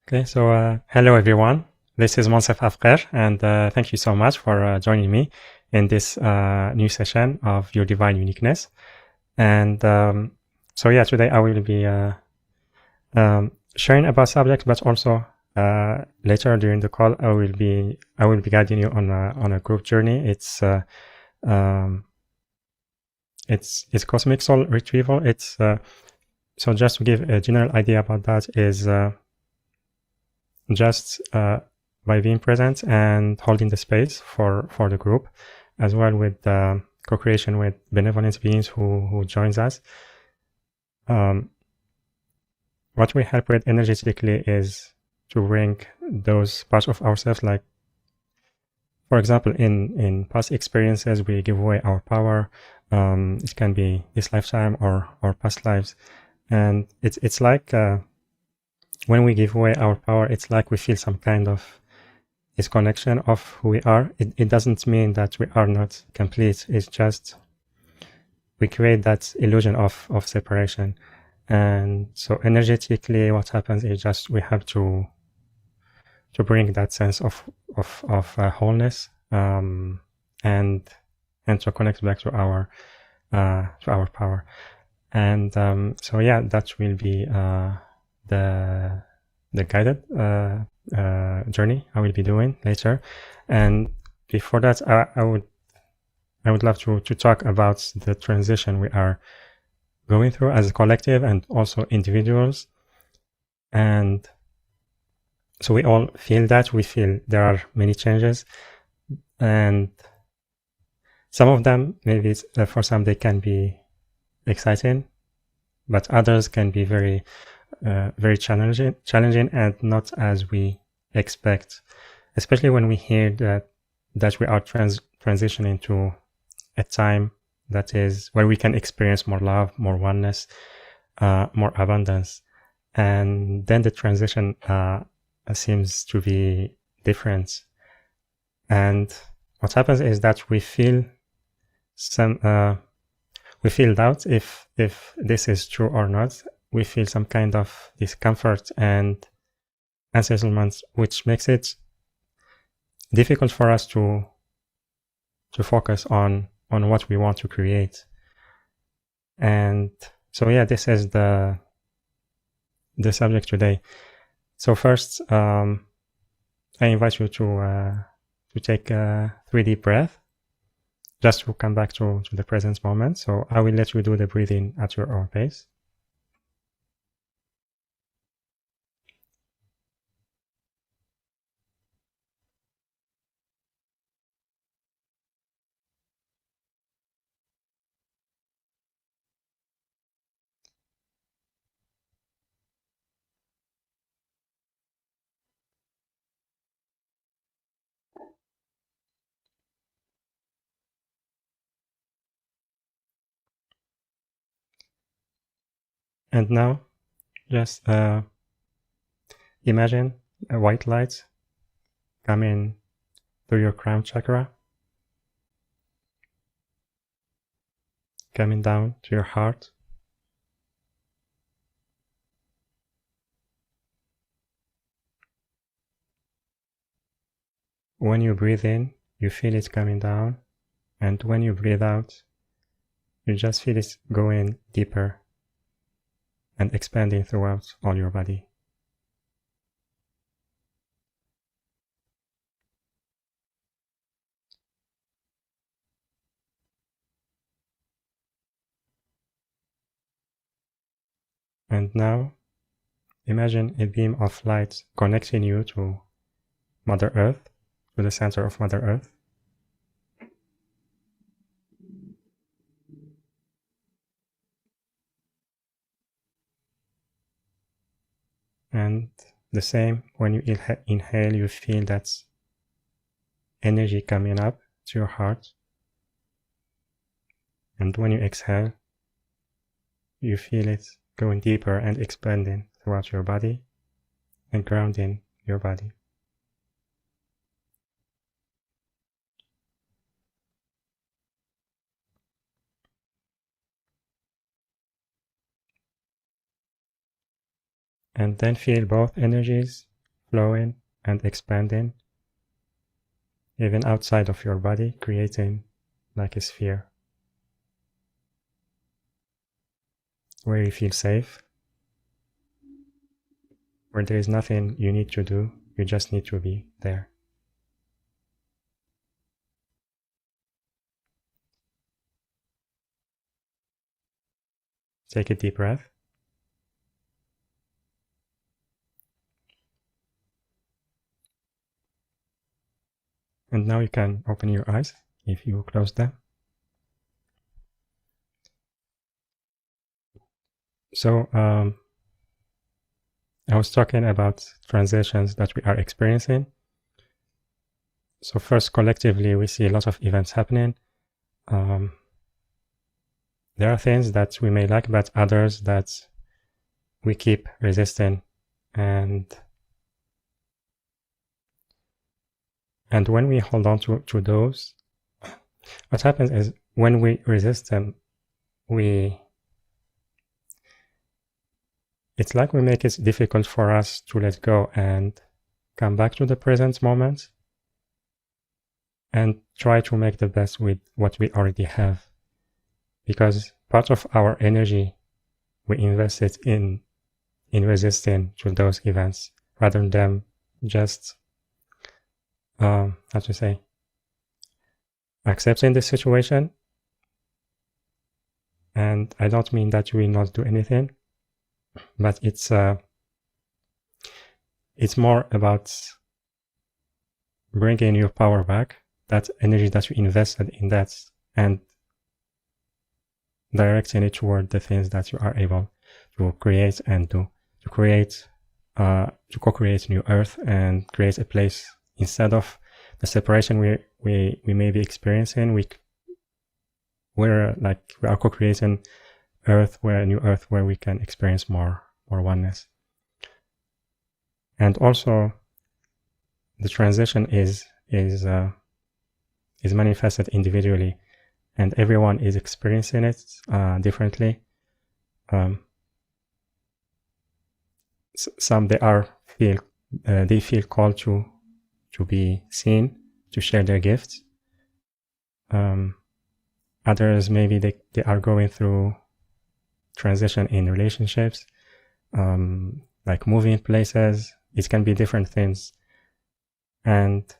Okay, so hello everyone. This is Moncef Afkir, and thank you so much for joining me in this new session of Your Divine Uniqueness. And so yeah, today I will be sharing about subjects, but also later during the call I will be guiding you on a group journey. Um, it's cosmic soul retrieval. It's so just to give a general idea about that is. Just by being present and holding the space for the group, as well with co-creation with benevolent beings who joins us. What we help with energetically is to bring those parts of ourselves, like, for example, in past experiences, we give away our power. It can be this lifetime or past lives, and it's like when we give away our power, it's like we feel some kind of disconnection of who we are. It doesn't mean that we are not complete. It's just we create that illusion of separation. And so energetically, what happens is just we have to bring that sense of wholeness, and to connect back to our power. And so yeah, that will be the guided journey I will be doing later. And before that, I would love to talk about the transition we are going through as a collective and also individuals. And so we all feel that. We feel there are many changes, and some of them, maybe for some they can be exciting, but others can be very challenging and not as we expect, especially when we hear that we are transitioning to a time that is where we can experience more love, more oneness, more abundance. And then the transition seems to be different. And what happens is that we feel doubt if this is true or not. We feel some kind of discomfort and unsettlement, which makes it difficult for us to focus on what we want to create. And so yeah, this is the subject today. So first, I invite you to take a 3 deep breath, just to come back to the present moment. So I will let you do the breathing at your own pace. And now, just imagine a white light coming through your crown chakra, coming down to your heart. When you breathe in, you feel it coming down, and when you breathe out, you just feel it going deeper and expanding throughout all your body. And now, imagine a beam of light connecting you to Mother Earth, to the center of Mother Earth. And the same, when you inhale, you feel that energy coming up to your heart. And when you exhale, you feel it going deeper and expanding throughout your body and grounding your body. And then feel both energies flowing and expanding, even outside of your body, creating like a sphere where you feel safe, where there is nothing you need to do, you just need to be there. Take a deep breath. And now you can open your eyes if you close them. So I was talking about transitions that we are experiencing. So first, collectively, we see a lot of events happening. There are things that we may like, but others that we keep resisting. And when we hold on to those, what happens is when we resist them, it's like we make it difficult for us to let go and come back to the present moment and try to make the best with what we already have. Because part of our energy, we invest it in resisting to those events rather than just, how to say, accepting the situation. And I don't mean that you will not do anything, but it's more about bringing your power back, that energy that you invested in that, and directing it toward the things that you are able to create and to create, to co-create new earth and create a place instead of the separation we may be experiencing. We are co-creating earth, where a new earth where we can experience more oneness. And also the transition is manifested individually, and everyone is experiencing it differently. Some they feel called to be seen, to share their gifts. Others maybe they are going through transition in relationships, like moving places. It can be different things. And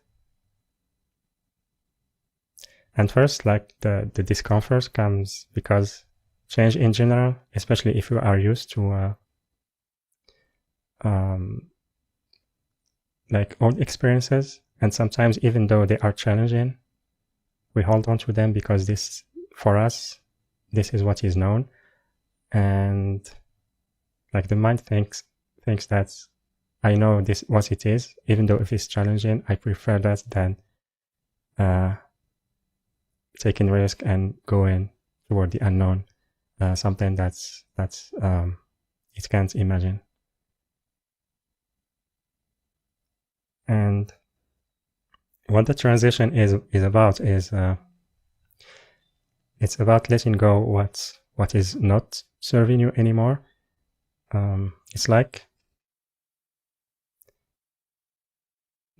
first, like the discomfort comes because change in general, especially if you are used to like old experiences, and sometimes even though they are challenging, we hold on to them because this, for us, this is what is known. And like the mind thinks that I know this what it is, even though if it's challenging, I prefer that than taking risk and going toward the unknown, something that's it can't imagine. And what the transition is about is it's about letting go what is not serving you anymore. It's like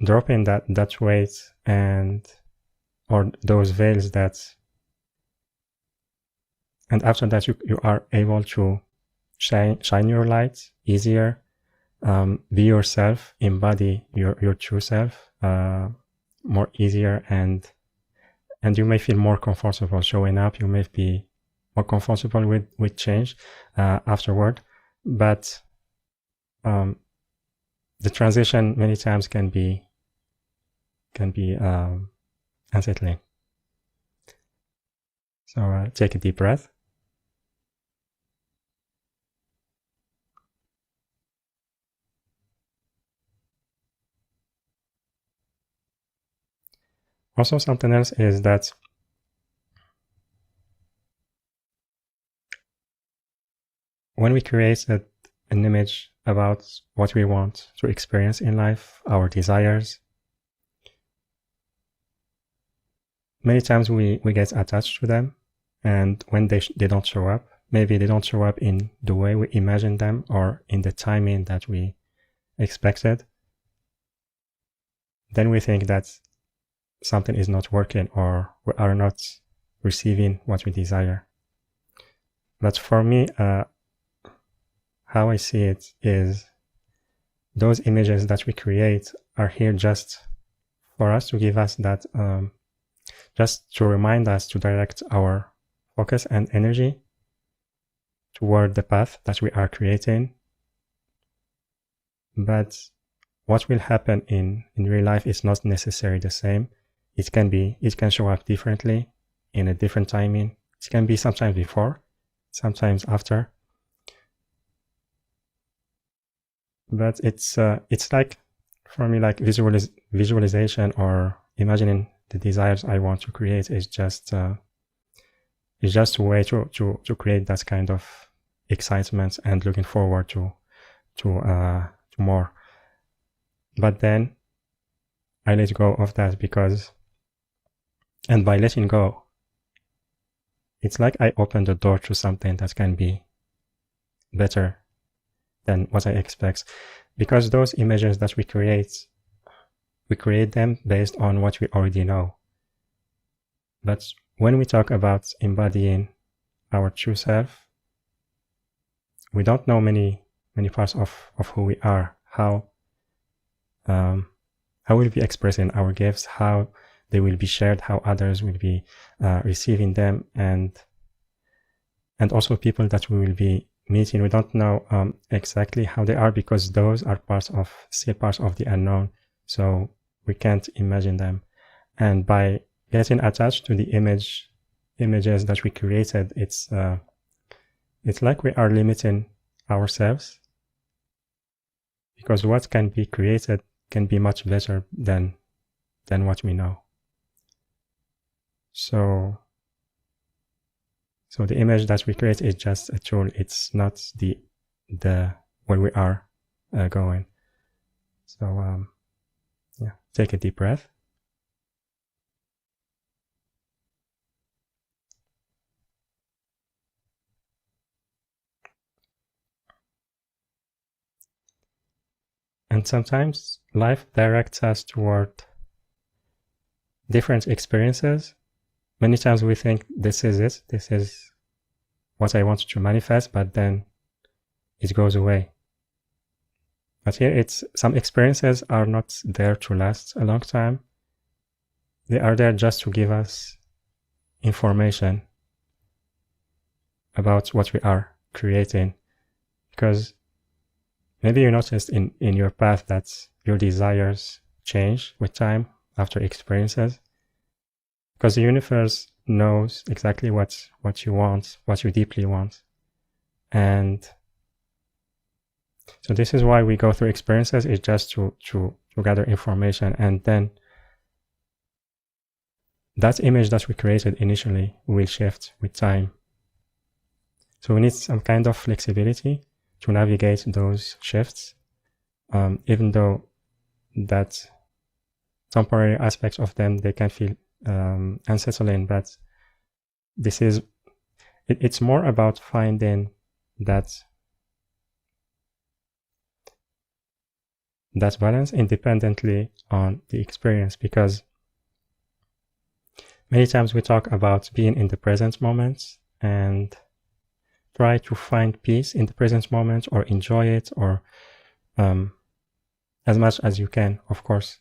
dropping that weight or those veils and after that you are able to shine your light easier, be yourself, embody your true self more easier, and you may feel more comfortable showing up. You may be more comfortable with change afterward. But the transition many times can be unsettling. So take a deep breath. Also, something else is that when we create an image about what we want to experience in life, our desires, many times we get attached to them, and when they don't show up, maybe they don't show up in the way we imagined them or in the timing that we expected, then we think that something is not working or we are not receiving what we desire. But for me, how I see it is those images that we create are here just for us, to give us that, just to remind us to direct our focus and energy toward the path that we are creating. But what will happen in real life is not necessarily the same. It can show up differently in a different timing. It can be sometimes before, sometimes after. But it's like, for me, like visualization or imagining the desires I want to create is just a way to create that kind of excitement and looking forward to more. But then I let go of that, and by letting go, it's like I open the door to something that can be better than what I expect. Because those images that we create them based on what we already know. But when we talk about embodying our true self, we don't know many parts of who we are, how we'll be expressing our gifts, how they will be shared, how others will be receiving them, and also people that we will be meeting. We don't know exactly how they are, because those are still parts of the unknown, so we can't imagine them. And by getting attached to the images that we created, it's like we are limiting ourselves, because what can be created can be much better than what we know. So the image that we create is just a tool. It's not the where we are going. So yeah, take a deep breath. And sometimes life directs us toward different experiences. Many times we think this is it, this is what I want to manifest, but then it goes away. But here some experiences are not there to last a long time. They are there just to give us information about what we are creating. Because maybe you noticed in your path that your desires change with time after experiences. Because the universe knows exactly what you want, what you deeply want. And so this is why we go through experiences, is just to gather information, and then that image that we created initially will shift with time. So we need some kind of flexibility to navigate those shifts, even though that temporary aspects of them, they can feel unsettling, but it's more about finding that balance independently on the experience. Because many times we talk about being in the present moment and try to find peace in the present moment, or enjoy it, or as much as you can, of course.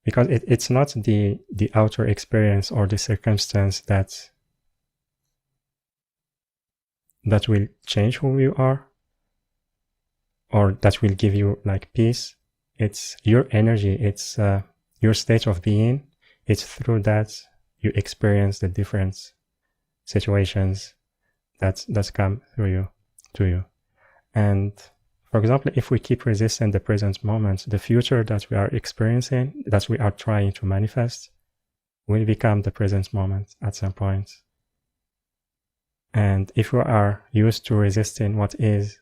Because it's not the outer experience or the circumstance that will change who you are, or that will give you like peace. It's your energy, it's your state of being. It's through that you experience the different situations that come through to you. And for example, if we keep resisting the present moment, the future that we are experiencing, that we are trying to manifest, will become the present moment at some point. And if we are used to resisting what is,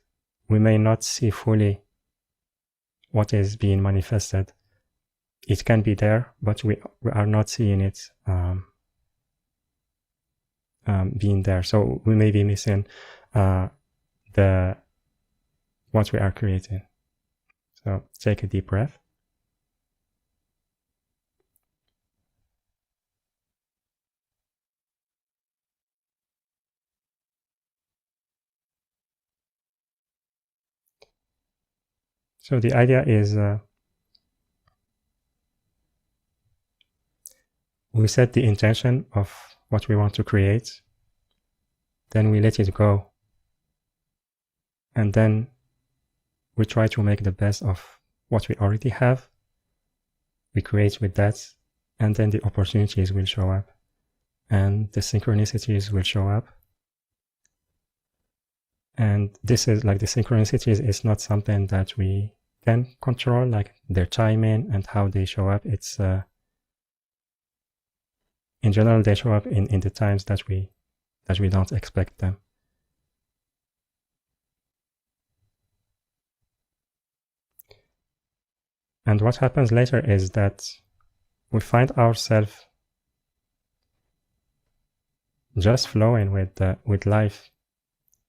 we may not see fully what is being manifested. It can be there, but we are not seeing it being there. So we may be missing what we are creating. So take a deep breath. So the idea is we set the intention of what we want to create, then we let it go, and then we try to make the best of what we already have. We create with that, and then the opportunities will show up, and the synchronicities will show up. And this is like the synchronicities is not something that we can control, like their timing and how they show up. It's in general, they show up in the times that we don't expect them. And what happens later is that we find ourselves just flowing with life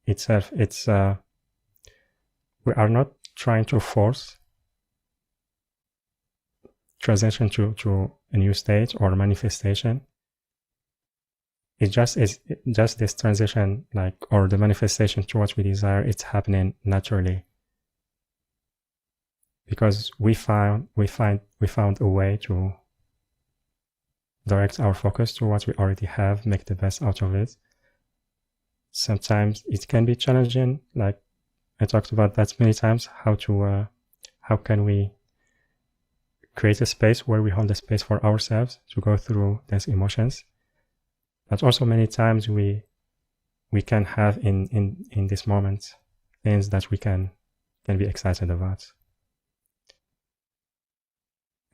itself. It's we are not trying to force transition to a new state or manifestation. It just is just this transition, like, or the manifestation to what we desire. It's happening naturally because we found a way to direct our focus to what we already have, make the best out of it. Sometimes it can be challenging, like I talked about that many times, how can we create a space where we hold a space for ourselves to go through these emotions. But also many times we can have in this moment things that we can be excited about.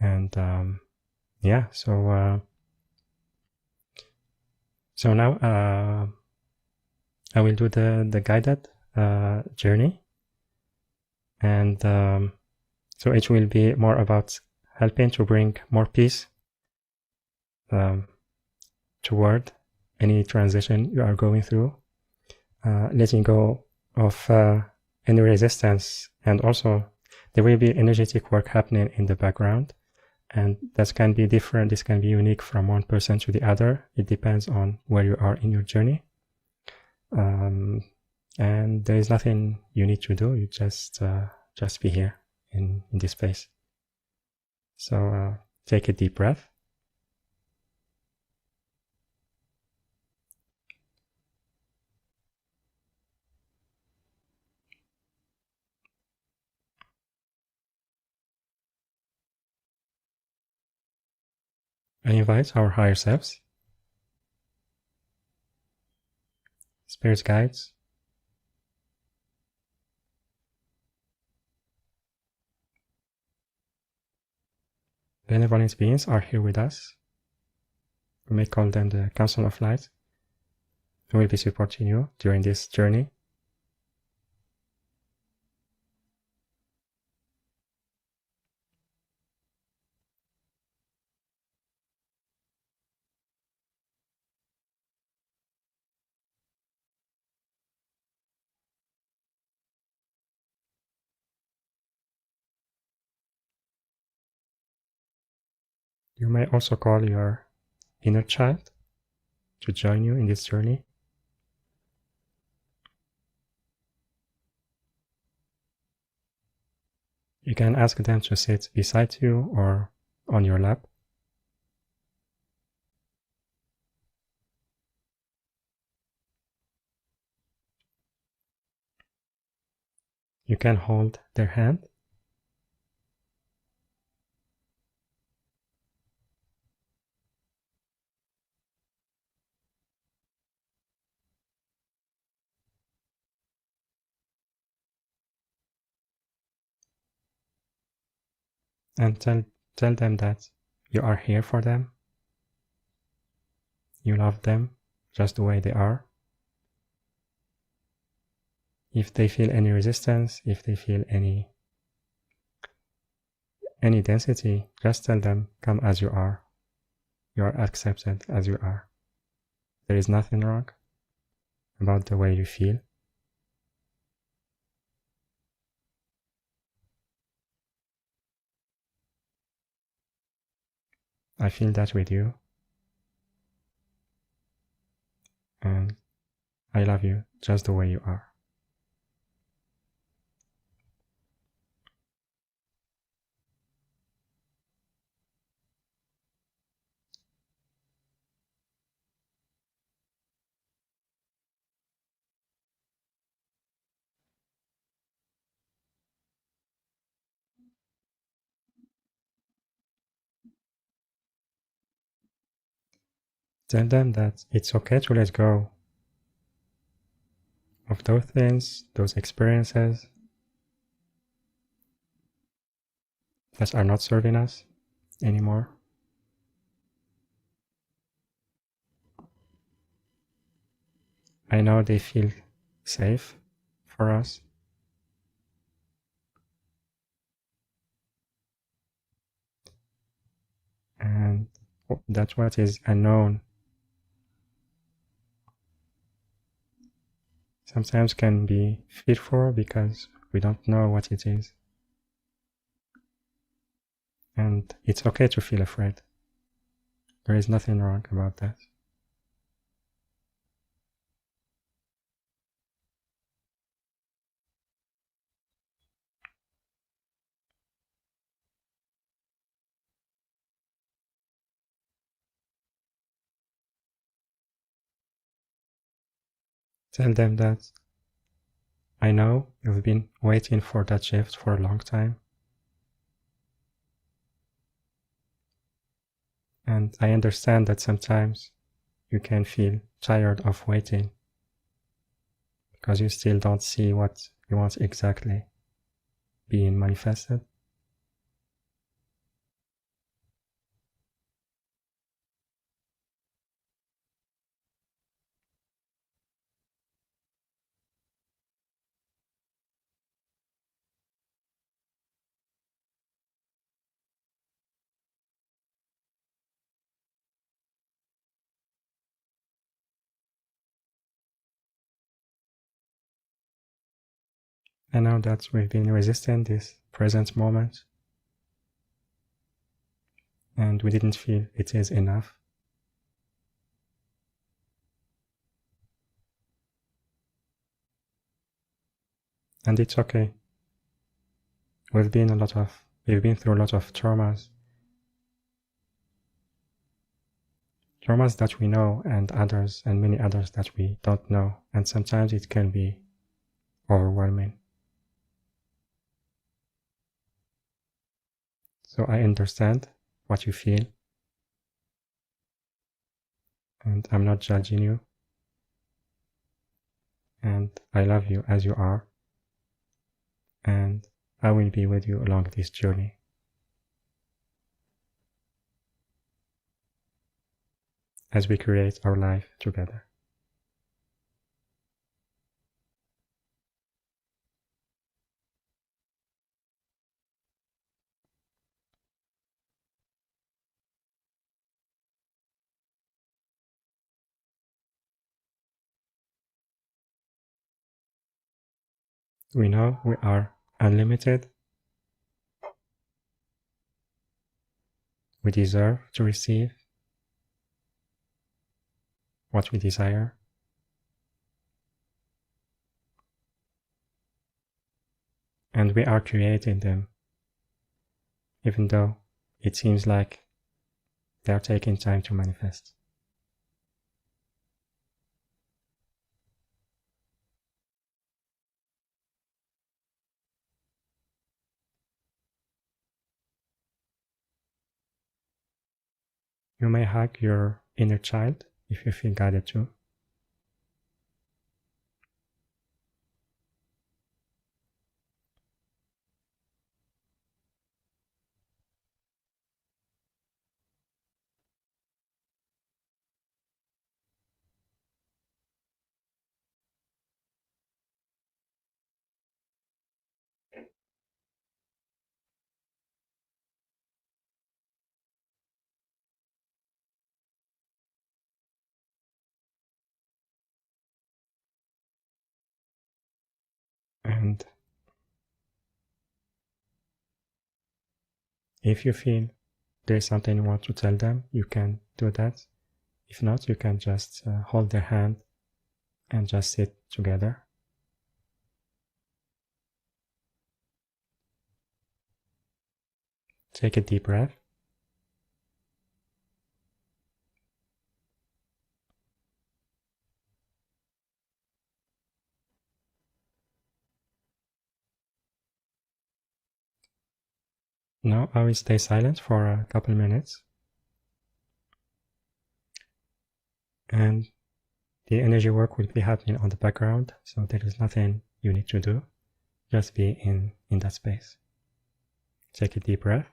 And yeah, so now I will do the guided journey, and so it will be more about helping to bring more peace toward any transition you are going through, letting go of any resistance, and also there will be energetic work happening in the background, and that can be different. This can be unique from one person to the other. It depends on where you are in your journey. And there is nothing you need to do. You just be here in this space. So take a deep breath. I invite our higher selves, spirit guides, benevolent beings are here with us. We may call them the Council of Light, who will be supporting you during this journey. You may also call your inner child to join you in this journey. You can ask them to sit beside you or on your lap. You can hold their hand. And tell them that you are here for them. You love them just the way they are. If they feel any resistance, if they feel any density, just tell them, come as you are. You are accepted as you are. There is nothing wrong about the way you feel. I feel that with you. And I love you just the way you are. Tell them that it's okay to let go of those things, those experiences that are not serving us anymore. I know they feel safe for us. And that's what is unknown. Sometimes can be fearful because we don't know what it is. And it's okay to feel afraid. There is nothing wrong about that. Tell them that I know you've been waiting for that shift for a long time. And I understand that sometimes you can feel tired of waiting because you still don't see what you want exactly being manifested. I know that we've been resisting this present moment and we didn't feel it is enough. And it's okay. We've been through a lot of traumas that we know and others and many others that we don't know, and sometimes it can be overwhelming. So I understand what you feel, and I'm not judging you, and I love you as you are, and I will be with you along this journey. As we create our life together. We know we are unlimited. We deserve to receive what we desire. And we are creating them, even though it seems like they are taking time to manifest. You may hug your inner child if you feel guided to. And if you feel there's something you want to tell them, you can do that. If not, you can just hold their hand and just sit together. Take a deep breath. Now I will stay silent for a couple minutes. And the energy work will be happening on the background, so there is nothing you need to do. Just be in that space. Take a deep breath.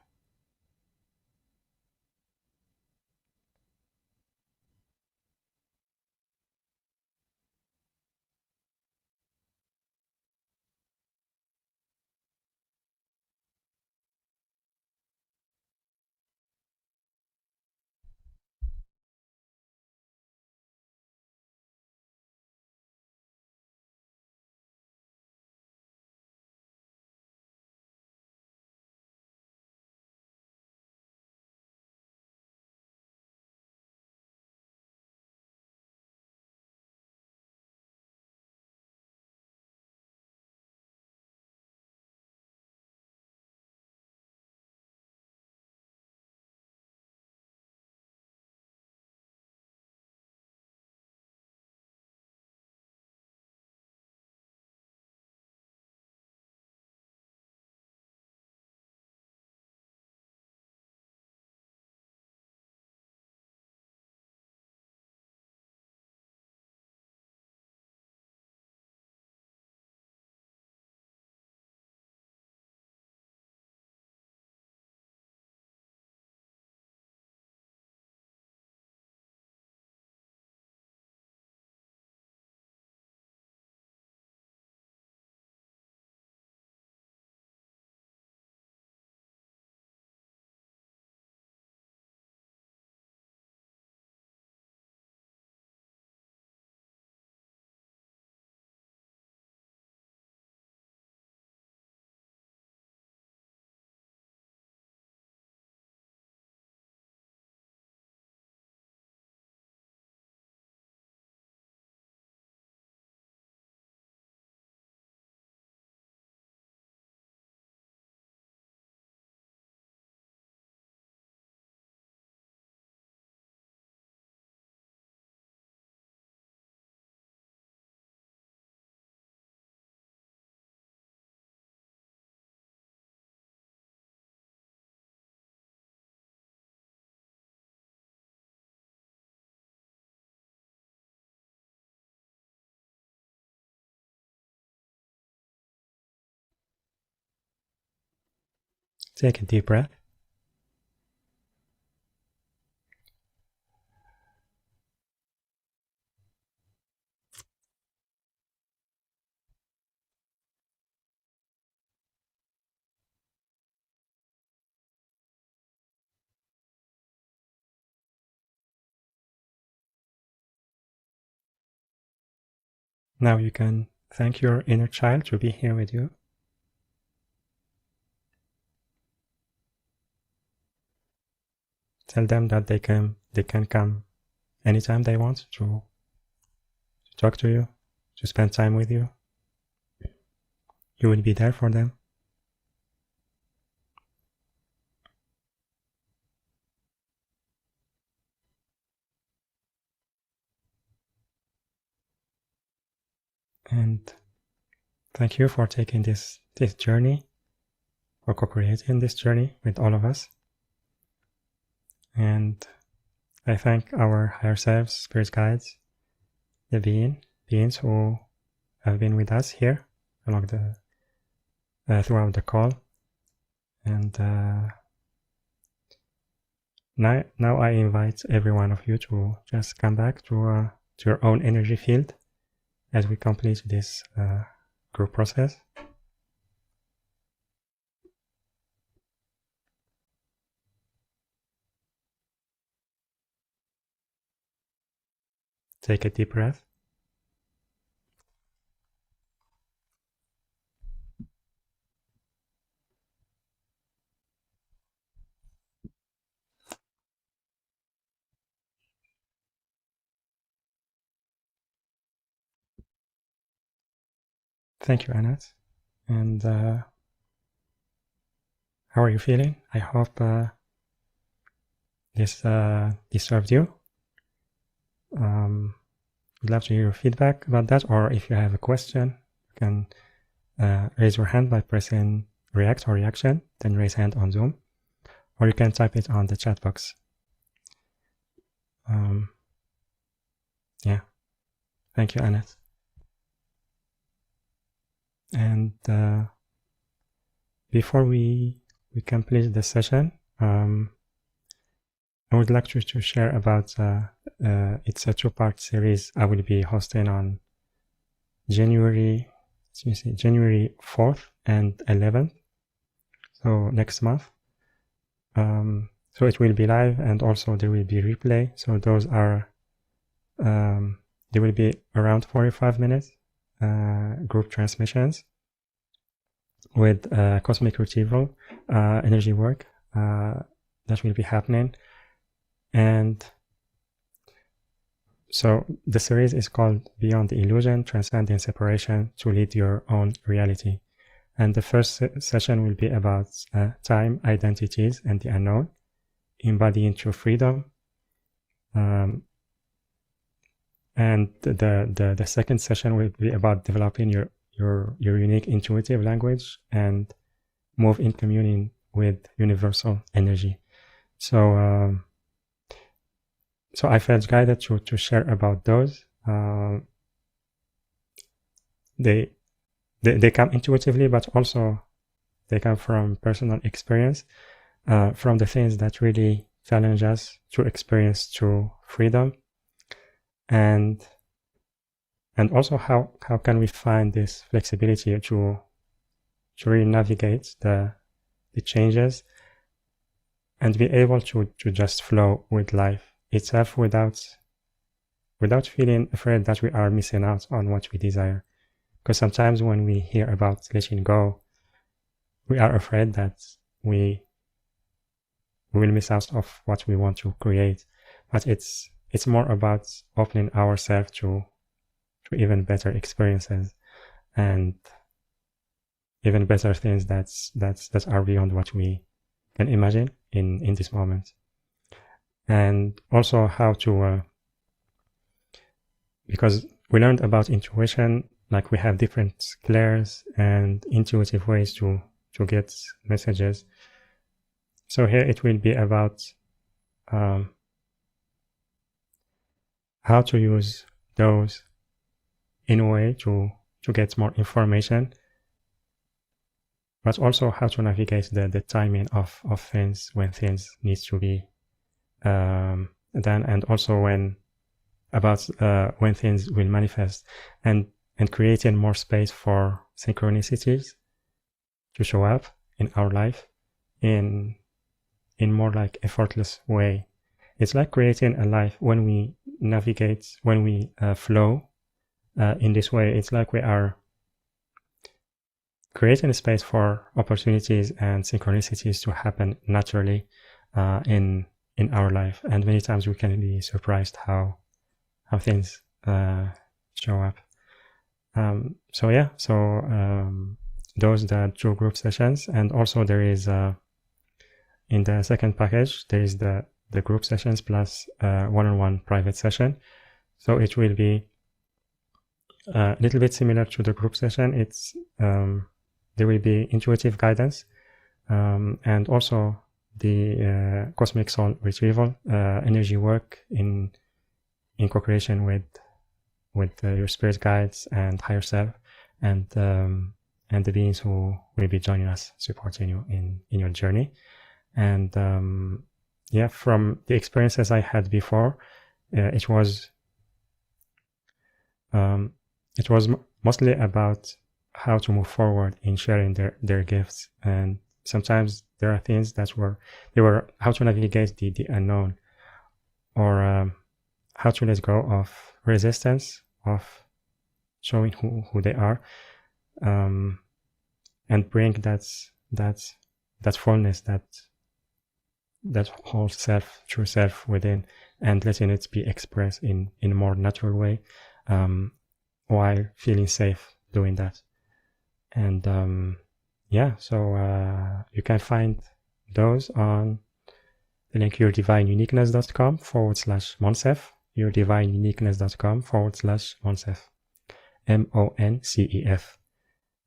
Take a deep breath. Now you can thank your inner child to be here with you. Tell them that they can come anytime they want to talk to you, to spend time with you. You will be there for them. And thank you for taking this journey, for co-creating this journey with all of us. And I thank our higher selves, spirit guides, the beings who have been with us here along throughout the call. And now I invite every one of you to just come back to your own energy field as we complete this group process. Take a deep breath. Thank you, Anat. And how are you feeling? I hope this served you. I'd love to hear your feedback about that, or if you have a question, you can raise your hand by pressing react or reaction, then raise hand on Zoom, or you can type it on the chat box. Yeah. Thank you, Annette. And before we complete the session, I would like to share about it's a two-part series I will be hosting on January 4th and 11th, so next month. So it will be live, and also there will be replay. So those are there will be around 45 minutes group transmissions with cosmic retrieval energy work that will be happening. And so the series is called Beyond the Illusion, Transcending Separation to Lead Your Own Reality. And the first session will be about time, identities, and the unknown, embodying true freedom. And the second session will be about developing your unique intuitive language and move in communion with universal energy. So so I felt guided to share about those. They come intuitively, but also they come from personal experience, from the things that really challenge us to experience true freedom, and also how can we find this flexibility to really navigate the changes and be able to just flow with life itself without feeling afraid that we are missing out on what we desire. Because sometimes when we hear about letting go, we are afraid that we will miss out of what we want to create. But it's more about opening ourselves to even better experiences and even better things that are beyond what we can imagine in this moment. And also how to because we learned about intuition, like we have different clairs and intuitive ways to get messages. So here it will be about how to use those in a way to get more information, but also how to navigate the timing of things when things need to be done, and also when things will manifest, and creating more space for synchronicities to show up in our life in more like effortless way. It's like creating a life when we navigate, when we flow in this way. It's like we are creating a space for opportunities and synchronicities to happen naturally in our life. And many times we can be surprised how things show up. So yeah, those the two group sessions, and also there is in the second package there is the group sessions plus one-on-one private session. So it will be a little bit similar to the group session. It's there will be intuitive guidance and also the cosmic soul retrieval energy work in co-creation with your spirit guides and higher self, and the beings who will be joining us, supporting you in your journey. And yeah, from the experiences I had before, it was mostly about how to move forward in sharing their gifts. And sometimes there are things that were how to navigate the unknown, or how to let go of resistance of showing who they are, and bring that fullness, that whole self, true self within, and letting it be expressed in a more natural way, while feeling safe doing that. And yeah, so you can find those on the link yourdivineuniqueness.com/Moncef, yourdivineuniqueness.com/Moncef, MONCEF.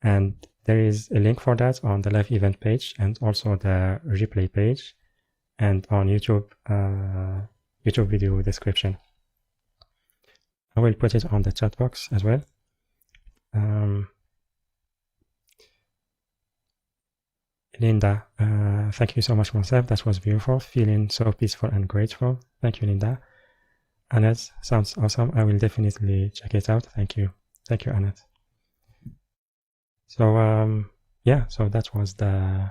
And there is a link for that on the live event page, and also the replay page, and on YouTube, YouTube video description. I will put it on the chat box as well. Linda, thank you so much, Moncef. That was beautiful. Feeling so peaceful and grateful. Thank you, Linda. Annette, sounds awesome. I will definitely check it out. Thank you. Thank you, Annette. So, yeah, so that was the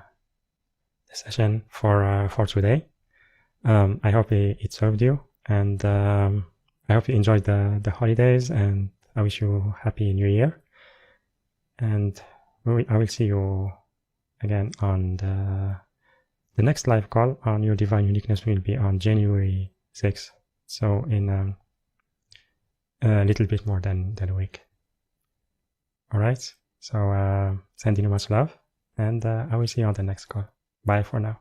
session for today. I hope it served you, and I hope you enjoyed the holidays, and I wish you happy New Year. And I will see you again on the next live call on your divine uniqueness will be on January 6th. So in a little bit more than a week. All right. So sending you much love, and I will see you on the next call. Bye for now.